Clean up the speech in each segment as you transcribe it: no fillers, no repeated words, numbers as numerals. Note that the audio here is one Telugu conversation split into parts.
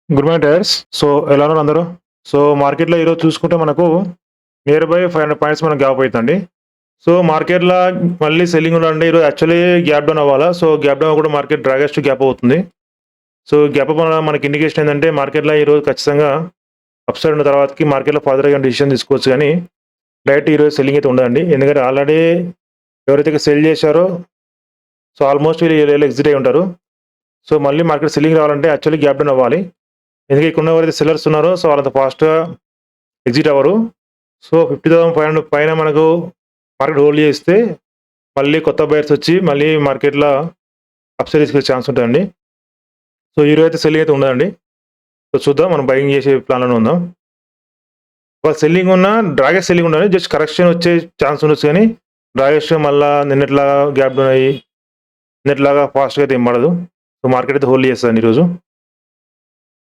Good morning tailors. సో, ఎలా ఉన్నారు అందరూ? సో, మార్కెట్‌లో ఈరోజు చూసుకుంటే మనకు నియర్ బై 500 పాయింట్స్ మనకు గ్యాప్ అయితండి. సో, మార్కెట్‌ల మళ్ళీ సెల్లింగ్ ఉండండి. ఈరోజు యాక్చువల్లీ గ్యాప్ డౌన్ అవ్వాలా. సో, గ్యాప్ డౌన్ కూడా మార్కెట్ డ్రాగెస్ట్ గ్యాప్ అవుతుంది. సో, గ్యాప్ అప్ వల్ల మనకి ఇండికేషన్ ఏందంటే మార్కెట్‌లో ఈరోజు ఖచ్చితంగా అప్ సైడ్ ఉన్న తర్వాతకి మార్కెట్‌లో ఫర్దర్‌గా డిసిషన్ తీసుకోవచ్చు గానీ, డైరెక్ట్ ఈరోజు సెల్లింగ్ అయితే ఉండదండి. ఎందుకంటే ఆల్రెడీ ఎవరైతే సెల్ చేశారో సో, ఆల్మోస్ట్ వీళ్ళు ఎగ్జిట్ అయ్యి ఉంటారు. సో, మళ్ళీ మార్కెట్ సెల్లింగ్ రావాలంటే యాక్చువల్లీ గ్యాప్ డౌన్ అవ్వాలి. ఎందుకంటే ఇక్కడ ఎవరైతే సెల్లర్స్ ఉన్నారో సో, వాళ్ళంత ఫాస్ట్‌గా ఎగ్జిట్ అవ్వరు. సో, 50,500 పైన మనకు మార్కెట్ హోల్డ్ చేస్తే, మళ్ళీ కొత్త బయర్స్ వచ్చి మళ్ళీ మార్కెట్‌లో అప్‌సైడ్ తీసుకొచ్చే ఛాన్స్ ఉంటదండి. సో, ఈరోజు అయితే సెల్లింగ్ అయితే ఉండదండి. సో, చూద్దాం మనం బయింగ్ చేసే ప్లాన్‌లోనే ఉందాం. ఒకవేళ సెల్లింగ్ ఉన్నా డ్రాగెస్ట్ సెల్లింగ్ ఉండదు. జస్ట్ కరెక్షన్ వచ్చే ఛాన్స్ ఉండొచ్చు గానీ, డ్రాగెస్ట్ మళ్ళా నిన్నటిలాగా గ్యాప్ డౌన్ అయ్యి, నిన్నటిలాగా ఫాస్ట్‌గా అయితే ఏం పడదు. సో, మార్కెట్ అయితే హోల్డ్ చేస్తదండి ఈరోజు.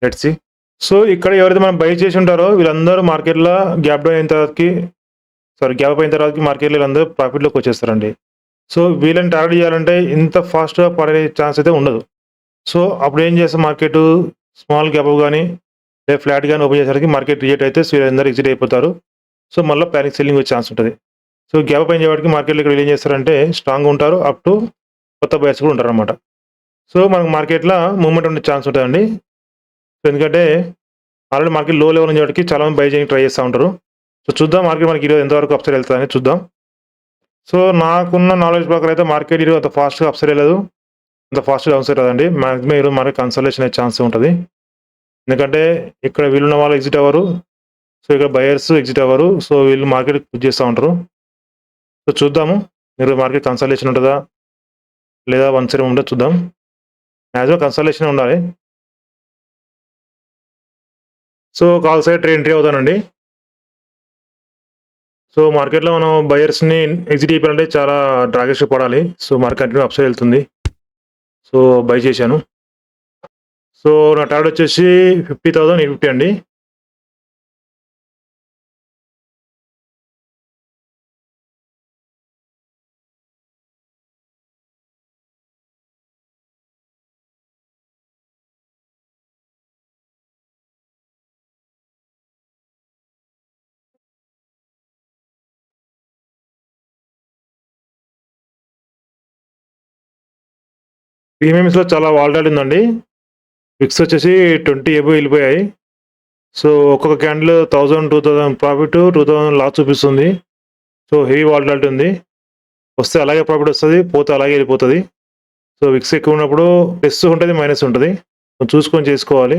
Let's see. సో, ఇక్కడ ఎవరైతే మనం బై చేసి ఉంటారో వీళ్ళందరూ మార్కెట్‌లో గ్యాప్ డౌన్ అయిన తర్వాతకి గ్యాప్ అయిన తర్వాతకి మార్కెట్‌లో వీళ్ళందరూ ప్రాఫిట్‌లోకి వచ్చేస్తారండి. సో, వీళ్ళని టార్గెట్ చేయాలంటే ఇంత ఫాస్ట్‌గా పడే ఛాన్స్ అయితే ఉండదు. సో, అప్పుడు ఏం చేస్తాం మార్కెటు స్మాల్ గ్యాప్ అప్ గాని, లేదా ఫ్లాట్ గాని ఓపెన్ చేసేసరికి మార్కెట్ రిజెక్ట్ అయితే సో, వీళ్ళందరూ ఎగ్జిట్ అయిపోతారు. సో, మళ్ళా పానిక్ సెల్లింగ్ వచ్చే ఛాన్స్ ఉంటది. సో, గ్యాప్ అప్ అయ్యేవాడికి మార్కెట్‌లో ఇక్కడ వీళ్ళు ఏం చేస్తారంటే స్ట్రాంగ్‌గా ఉంటారు. అప్ టు కొత్త బయర్స్ కూడా ఉంటారనమాట. సో, మనకు మార్కెట్‌లో మూవ్‌మెంట్ ఉండే ఛాన్స్ ఉంటదండి. ఎందుకంటే ఆల్రెడీ మార్కెట్ లో లెవెల్ ఉండేవాటికి చాలా మంది బై చేయడానికి ట్రై చేస్తా ఉంటారు. సో, చూద్దాం మార్కెట్ మనకి ఈరోజు ఎంతవరకు అప్ సైడ్ ఎళ్తదని చూద్దాం. సో, నాకున్న నాలెడ్జ్ ప్రకారం అయితే మార్కెట్ ఈరోజు అంత ఫాస్ట్‌గా అప్ సైడ్ ఎళ్ళదు. అంత ఫాస్ట్‌గా డౌన్ సైడ్ రాదండి. మాక్సిమం ఈరోజు మార్కెట్ కన్సాలిడేషన్ అయ్యే ఛాన్సే ఉంటది. ఎందుకంటే ఇక్కడ వీళ్ళున్న వాళ్ళు ఎగ్జిట్ అవ్వరు. సో, ఇక్కడ బయర్స్ ఎగ్జిట్ అవ్వరు. సో, వీళ్ళు మార్కెట్ పుష్ చేస్తా ఉంటారు. సో, చూద్దాము. ఈరోజు మార్కెట్ కన్సాలిడేషన్ ఉంటదా? లేదా వన్ సైడ్ ఉంటదా చూద్దాం. మాక్సిమం కన్సాలిడేషనే ఉండాలి. So, call side trade entry అవుతానండి. సో, మార్కెట్‌లో మనం బయర్స్‌ని ఎగ్జిట్ అయిపోయారంటే చాలా డ్రాగెస్ట్ పడాలి. So, market continue up side ఎళ్తుంది. సో, బై చేశాను. సో, నా టార్గెట్ వచ్చేసి 50,850 అండి. ప్రీమియమ్స్‌లో చాలా వాలటాలిటీ ఉందండి. విక్స్ వచ్చేసి 20 అబోవ్ ఎళ్ళిపోయాయి. సో, ఒక్కొక్క క్యాండిల్ 1000, 2000 ప్రాఫిట్, 2000 లాస్ చూపిస్తుంది. సో, హెవీ వాలటాలిటీ ఉంది. వస్తే అలాగే ప్రాఫిట్ వస్తది. పోతే అలాగే ఎళ్ళిపోతది. సో, విక్స్ ఎక్కువ ఉన్నప్పుడు ప్లస్ ఉంటది, మైనస్ ఉంటది. చూసుకొని చేసుకోవాలి.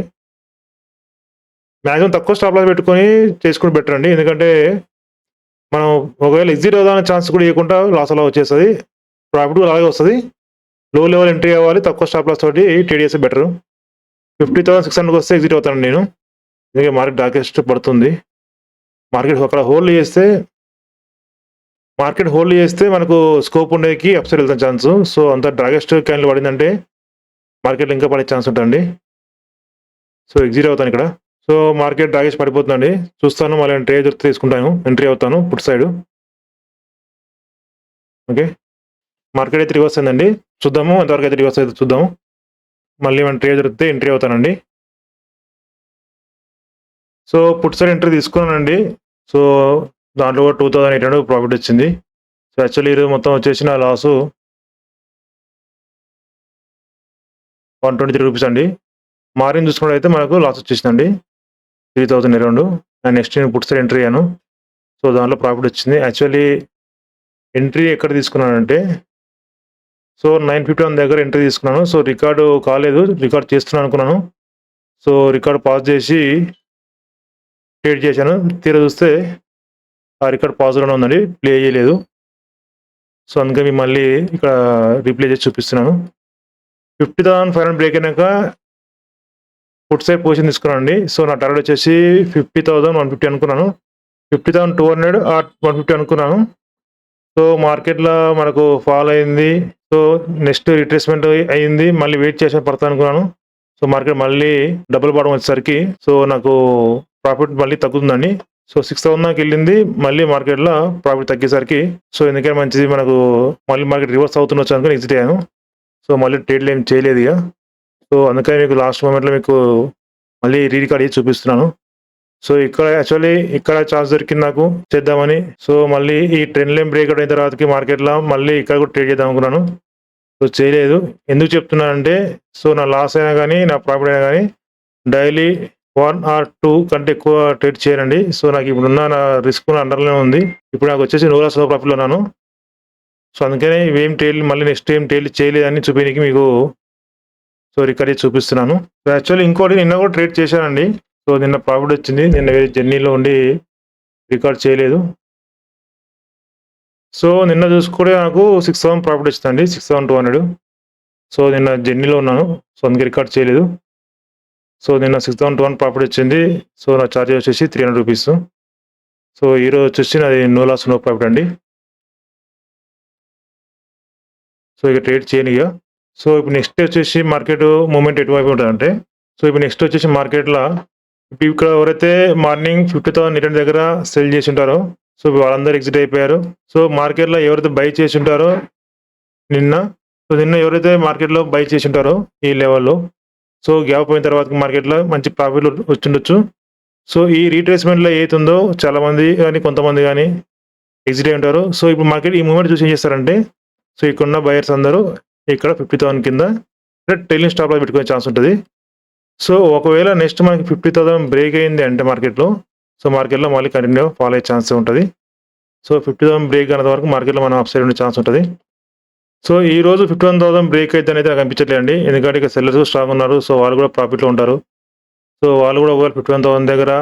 మాక్సిమం తక్కువ స్టాప్ లాస్ పెట్టుకొని చేసుకుంటే బెటర్ అండి. ఎందుకంటే మనం ఒకవేళ ఎగ్జిట్ అవుదామనే ఛాన్స్ కూడా ఇయ్యకుండా లాస్ అలా వచ్చేస్తది. ప్రాఫిట్ కూడా అలాగే వస్తది. లో లెవెల్ ఎంట్రీ అవ్వాలి. తక్కువ స్టాప్ లాస్ తోటి ట్రేడ్ చేస్తే బెటరు. 50,600కి వస్తే ఎగ్జిట్ అవుతానండి నేను. ఎందుకంటే మార్కెట్ డార్కెస్ట్ పడుతుంది. మార్కెట్ హోల్డ్ చేస్తే మనకు స్కోప్ ఉండేకి అప్ సైడ్ వెళ్తాం ఛాన్స్. సో, అంత డ్రాగెస్ట్ క్యాండిల్ పడిందంటే మార్కెట్‌లో ఇంకా పడే ఛాన్స్ ఉంటదండి. సో, ఎగ్జిట్ అవుతాను ఇక్కడ. సో, మార్కెట్ డ్రాగెస్ట్ పడిపోతుందండి. చూస్తాను మళ్ళీ ట్రేడ్ దొరికితే తీసుకుంటాను. ఎంట్రీ అవుతాను పుట్ సైడ్. ఓకే. మార్కెట్ అయితే రివర్స్ అయిందండి. చూద్దాము ఎంతవరకు అయితే రివర్స్ అయితదో చూద్దాము. మళ్ళీ ఏమైనా ట్రేడ్ దొరికితే ఎంట్రీ అవుతానండి. సో, పుట్ సైడ్ ఎంట్రీ తీసుకున్నానండి. సో, దాంట్లో కూడా 2,800 ప్రాఫిట్ వచ్చింది. సో, యాక్చువల్లీ ఈరోజు మొత్తం వచ్చేసి నా లాసు ₹123 అండి. మార్జిన్ చూసుకున్నట్టయితే మనకు లాస్ వచ్చేసిందండి. 3,000 అరౌండ్. అండ్ నెక్స్ట్ నేను పుట్ సైడ్ ఎంట్రీ అయ్యాను. సో, దాంట్లో ప్రాఫిట్ వచ్చింది. యాక్చువల్లీ ఎంట్రీ ఎక్కడ తీసుకున్నానంటే సో, 951 దగ్గర ఎంట్రీ తీసుకున్నాను. సో, రికార్డు కాలేదు. రికార్డ్ చేస్తున్నాను అనుకున్నాను. సో, రికార్డ్ పాజ్ చేసి ట్రేడ్ చేశాను. తీరా చూస్తే ఆ రికార్డ్ పాజ్‌లోనే ఉందండి. ప్లే చేయలేదు. సో, అందుకని మళ్ళీ ఇక్కడ రీప్లే చేసి చూపిస్తున్నాను. 50,500 బ్రేక్ అయినాక పుట్ సైడ్ పొజిషన్ తీసుకున్నానండి. సో, నా టార్గెట్ వచ్చేసి 50,150 అనుకున్నాను. 50,200 ఆర్ 150 అనుకున్నాను. సో, మార్కెట్‌లో మనకు ఫాల్ అయింది. సో, నెక్స్ట్ రిట్రేస్‌మెంట్ అయింది. మళ్ళీ వెయిట్ చేసి పడతాదనుకున్నాను. సో, మార్కెట్ మళ్ళీ డబుల్ బాటమ్ వచ్చేసరికి సో, నాకు ప్రాఫిట్ మళ్ళీ తగ్గుతుందండి. సో, 6,000 దాకెళ్ళింది. మళ్ళీ మార్కెట్‌లో ప్రాఫిట్ తగ్గేసరికి సో, ఎందుకైనా మంచిది మనకు మళ్ళీ మార్కెట్ రివర్స్ అవుతుండొచ్చు అనుకోని ఎగ్జిట్ అయ్యాను. సో, మళ్ళీ ట్రేడ్‌లు ఏమి చేయలేదిగ. సో, అందుకని మీకు లాస్ట్ మొమెంట్‌లో మీకు మళ్ళీ రికార్డ్ చేసి చూపిస్తున్నాను. సో ఇక్కడ యాక్చువల్లీ ఇక్కడ ఛాన్స్ దొరికింది నాకు చేద్దామని. సో మళ్ళీ ఈ ట్రెండ్ లైన్ బ్రేక్అవుట్ అయిన తర్వాతకి మార్కెట్‌లో మళ్ళీ ఇక్కడ కూడా ట్రేడ్ చేద్దాం అనుకున్నాను. సో చేయలేదు. ఎందుకు చెప్తున్నానంటే సో నా లాస్ అయినా గానీ, నా ప్రాఫిట్ అయినా గానీ డైలీ 1 ఆర్ 2 కంటే ఎక్కువ ట్రేడ్ చేయనండి. సో నాకు ఇప్పుడున్న నా రిస్క్ అండర్‌లోనే ఉంది. ఇప్పుడు నాకు వచ్చేసి నో లాస్ నో ప్రాఫిట్‌లో ఉన్నాను. సో అందుకనే ఇవేం ట్రేడ్‌లు మళ్ళీ నెక్స్ట్ ఏం ట్రేడ్‌లు చేయలేదని చూపియనీకి మీకు సో రికార్డ్ చేసి చూపిస్తున్నాను. సో యాక్చువల్లీ ఇంకోటి నిన్న కూడా ట్రేడ్ చేశానండి. సో నిన్న ప్రాఫిట్ వచ్చింది. నిన్న వేరే జర్నీలో ఉండి రికార్డ్ చేయలేదు. సో నిన్న చూసుకుంటే నాకు 6,000 ప్రాఫిట్ వచ్చిందండి. 6,200. సో నిన్న జర్నీలో ఉన్నాను. సో అందుకే రికార్డ్ చేయలేదు. సో నిన్న 6,200 ప్రాఫిట్ వచ్చింది. సో నా చార్జెస్ వచ్చేసి ₹300. సో ఈరోజు వచ్చేసి నాది నో లాస్ నో ప్రాఫిట్ అండి. సో ఇక ట్రేడ్ చేయను ఇక. సో ఇప్పుడు నెక్స్ట్ వచ్చేసి మార్కెట్ మూవ్‌మెంట్ ఎటువైపు ఉంటదంటే, సో ఇప్పుడు నెక్స్ట్ వచ్చేసి మార్కెట్‌ల ఇప్పుడు ఇక్కడ ఎవరైతే మార్నింగ్ 50,800 దగ్గర సెల్ చేసి ఉంటారో, సో వాళ్ళందరూ ఎగ్జిట్ అయిపోయారు. సో మార్కెట్‌లో ఎవరైతే బై చేసి ఉంటారో నిన్న, సో నిన్న ఎవరైతే మార్కెట్‌లో బై చేసి ఉంటారో ఈ లెవెల్‌లో, సో గ్యాప్ పోయిన తర్వాత మార్కెట్‌లో మంచి ప్రాఫిట్‌లు వచ్చుండొచ్చు. సో ఈ రీట్రేస్‌మెంట్‌లో ఏదైతుందో చాలామంది గానీ, కొంతమంది గానీ ఎగ్జిట్ అయి ఉంటారు. సో ఇప్పుడు మార్కెట్ ఈ మూవ్‌మెంట్ చూసి ఏం చేస్తారంటే, సో ఇక్కడున్న బయర్స్ అందరూ ఇక్కడ 50,000 కింద ట్రైలింగ్ స్టాప్ లాస్ పెట్టుకునే ఛాన్స్ ఉంటది. సో ఒకవేళ నెక్స్ట్ మనకి 50,000 బ్రేక్ అయింది అంటే మార్కెట్‌లో, సో మార్కెట్‌లో మళ్ళీ కంటిన్యూ ఫాలో అయ్యే ఛాన్స్ ఉంటది. సో 50,000 బ్రేక్ అయినంత వరకు మార్కెట్‌లో మనం అప్ సైడ్ ఉండే ఛాన్స్ ఉంటది. సో ఈరోజు 51,000 బ్రేక్ అయిద్దనైతే నాకు అనిపించట్లేదండి. ఎందుకంటే ఇక సెల్లర్స్ స్ట్రాంగ్ ఉన్నారు. సో వాళ్ళు కూడా ప్రాఫిట్‌లో ఉంటారు. సో వాళ్ళు కూడా ఒకవేళ 51,000 దగ్గర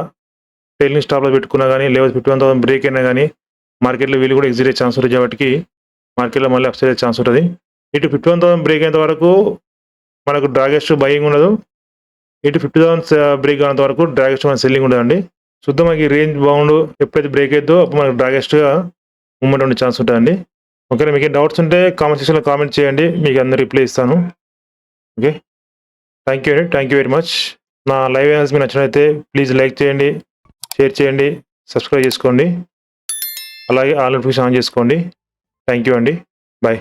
ట్రైలింగ్ స్టాప్ లాస్ పెట్టుకున్నా గానీ, లేదా 51,000 బ్రేక్ అయినా గానీ, మార్కెట్‌లో వీళ్ళు కూడా ఎగ్జిట్ అయ్యే ఛాన్స్ ఉంటది కాబట్టి మార్కెట్‌లో మళ్ళీ అప్ సైడ్ అయ్యే ఛాన్స్ ఉంటది. ఇటు 51,000 బ్రేక్ అయ్యేంత వరకు మనకు డ్రాగెస్ట్ బయింగ్ ఉండదు. ఇటు 50,000 బ్రేక్ కానంత వరకు డ్రాగెస్ట్ మన సెల్లింగ్ ఉండదండి. చూద్దాం మనకి రేంజ్ బౌండ్ ఎప్పుడైతే బ్రేక్ అయిద్దో అప్పుడు మనకు డ్రాగెస్ట్‌గా మూవ్‌మెంట్ ఉండే ఛాన్స్ ఉంటదండి. ఓకేనా, మీకేం డౌట్స్ ఉంటే కామెంట్ సెక్షన్‌లో కామెంట్ చేయండి. మీకు అందరికి రిప్లై ఇస్తాను. ఓకే. థాంక్ యూ అండి. Thank you very much. నా లైవ్ మీకు నచ్చినట్లయితే ప్లీజ్ లైక్ చేయండి, షేర్ చేయండి, సబ్స్క్రైబ్ చేసుకోండి. అలాగే ఆల్ నోటిఫికేషన్ ఆన్ చేసుకోండి. థాంక్ యూ అండి. బై.